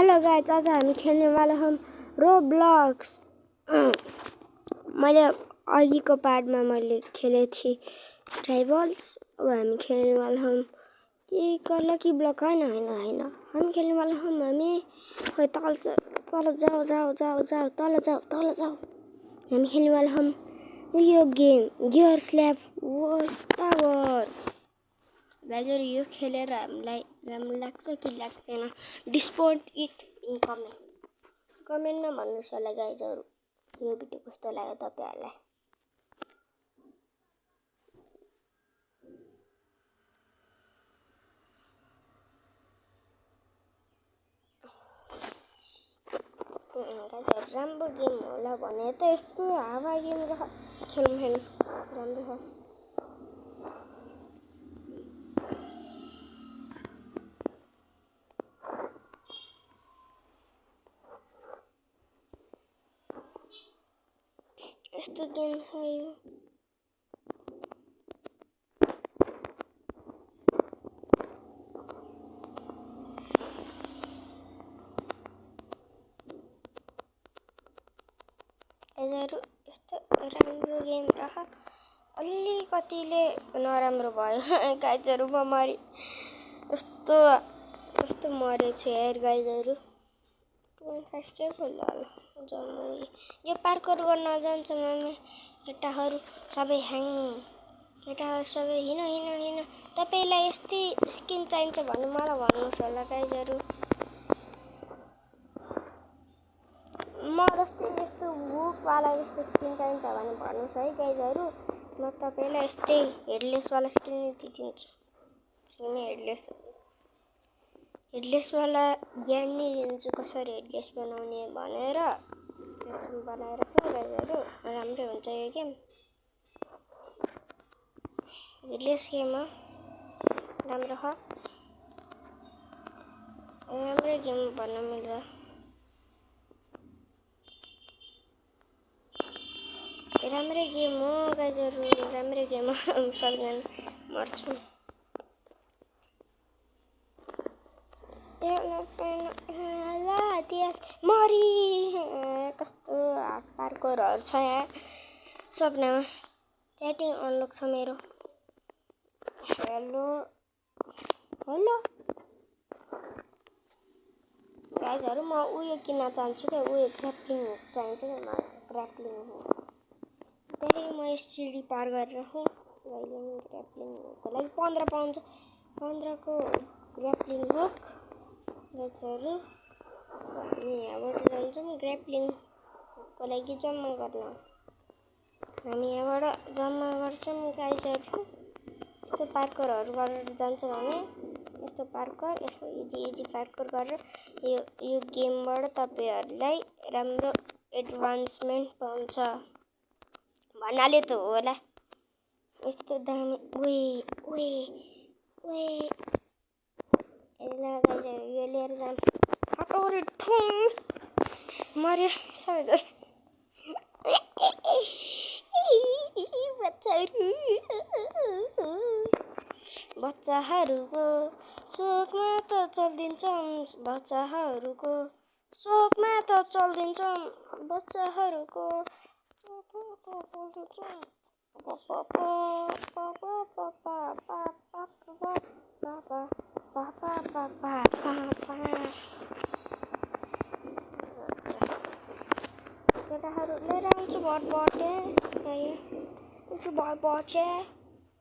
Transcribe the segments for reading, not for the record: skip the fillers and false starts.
Hello guys, आज हामी खेल्ने वाला हम रोब्लॉक्स। मैले अघिको पार्टमा मैले खेलेको थिएँ ट्राइबल्स। अब हामी खेल्ने वाला हम के लकी ब्लक होइन हामी खेल्ने वाला हम हामी खोइ तल जाऊ हामी खेल्ने वाला हम यो गेम गियर स्ल्याप पावर। दाजु यो खेलेर हामीलाई राम्रो लाग्छ कि लाग्दैन डिस्पोर्ट इट इन कमेन्टमा भन्नुहोस् होला गाइजहरु, यो भिडियो कस्तो लाग्यो तपाईहरुलाई। गाइजहरु राम्रो गेम होला भने त यस्तो हावा गेम खेल्नु राम्रो हो। यस्तो गेम छ यो। गाइजहरु यस्तो राम्रो गेम रह अलिकतिले नराम्रो भयो गाइजहरु म मरि यस्तो मरेछ यार गाइजहरु। 25 के खोल्ला यो पार्कोर गर्न जान्छ मम्मी। केटाहरु सबै हिँड तपाईलाई यस्तै स्किन चाहिन्छ भने मलाई भन्नुहोस् होला गाइजहरु। म जस्तै यस्तो बुक वाला यस्तो स्किन चाहिन्छ भने भन्नुहोस् है गाइजहरु। म तपाईलाई यस्तै हेडलेस वाला स्किन दिन्छु। हेडलेस वाला ज्ञान नि दिन्छु कसरी हेडलेस बनाउने भनेर। बनाएर गाइजहरु राम्रो हुन्छ यो गेम। हेडलेस गेम हो, राम्रो हो, राम्रो गेम भन्न मिल्छ। राम्रो गेम हो गाइजहरु, राम्रो गेम हो। सबजना मर्छन्। मरी कस्तो पार्कोरहरु छ यहाँ सपनामा। च्याटिङ अनलक छ मेरो। हेलो गाइजहरु म उयो किन्न चाहन्छु के उयो ग्र्याप्लिङ हुक चाहिन्छ के मलाई ग्र्याप्लिङ हुक। त्यही म सिडी पार गरेर हो गाइजहरु ग्र्याप्लिङ हुकको लागि 15 पाउँछ। 15 को ग्र्याप्लिङ हुक गाइजहरु हामी यहाँबाट जान्छौँ ग्र्याप्लिङ हुकको लागि जम्मा गर्न। हामी यहाँबाट जम्मा गर्छौँ गाइजहरु। यस्तो पार्कोरहरु गरेर जान्छ भने यस्तो पार्कोर यसो इजी पार्कोर गरेर यो गेमबाट तपाईहरुलाई राम्रो एडभान्समेन्ट पाउँछ भन्नाले त होला। यस्तो दामी यसलाई गाइजहरु यो लिएर जाम हटौरी ठुङ मर्यो सबै बच्चाहरुको शोकमा त चल्दिन्छौँ बच्चाहरुको शोकमा त चल्दिन्छौँ बच्चाहरुको केटाहरु लिएर आउँछु भटबटे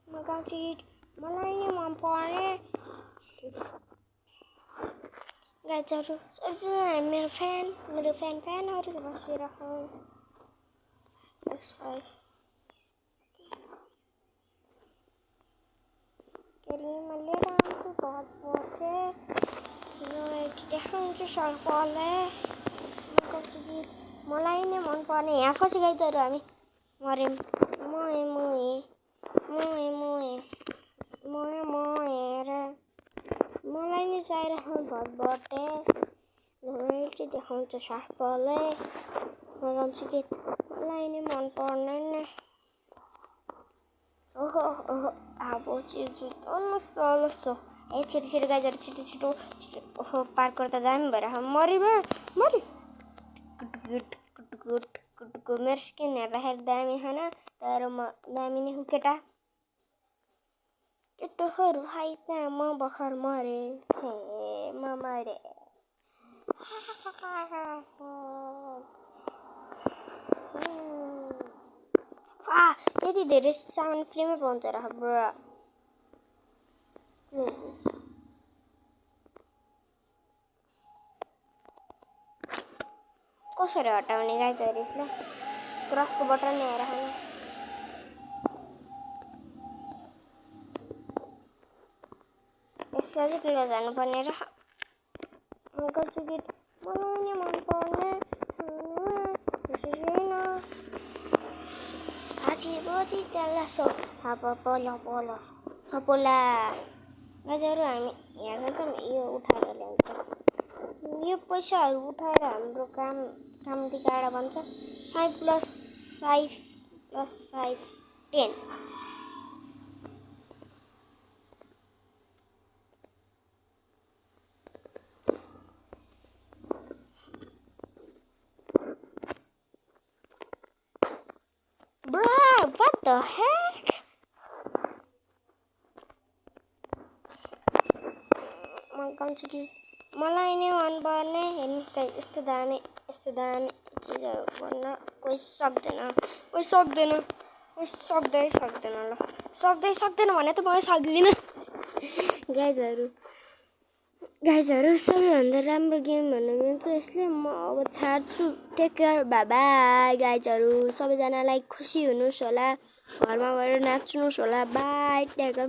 म गाउँछु मलाई नि मन पर्ने गाइजहरु मेरो फ्यानहरु बसिरहेको म लिएर आउँछु भटबटे देखाउँछु सर्पलाई म गाउँछु गीत मलाई नै मन पर्ने। यहाँ फसी गाइजहरु हामी मर्यौं मोए मलाई नि चाहिरहेको भटबटे धेरै देखाउँछ सर्पलाई म गाउँछु गीत मलाई नि मन पर्ने। ओहो अब चिज ए छिटो छिटो गाइजहरू छिटो छिटो छिटो ओहो पार्क गर्दा दामी भएर मरि कुटुकुट मेरो स्किन हेर्दाखेरि दामी होइन तर म दामी नै हुँ केटोहरू हाइट म भर्खर मरे हे म मरे यति धेरै सामान फ्रीमै पाउँछ र ब्रो कसरी हटाउने गाइजहरू यसलाई क्रसको बटन हेर यसलाई चाहिँ किन जानुपर्ने र अङ्कल चुकिट मलाई मनपर्ने आजी त्यसलाई सपोला गाइजहरू हामी यहाँ चाहिँ यो उठाएर ल्याउँछ यो पैसाहरू उठाएर हाम्रो काम दिकाएर भन्छ 5 + 5 + 5 10 Bro, what the heck? मलाई नै मनपर्ने हेर्नु त यस्तो दामी चिजहरू भन्न कोही सक्दैन ल सक्दैन भने त म सक्दिनँ गाइजहरू सबैभन्दा राम्रो गेम भन्नु मिल्छ यसले म अब छाड्छु टेक केयर बाई गाइजहरू सबैजनालाई खुसी हुनुहोस् होला घरमा गएर नाच्नुहोस् होला बाई टेक केयर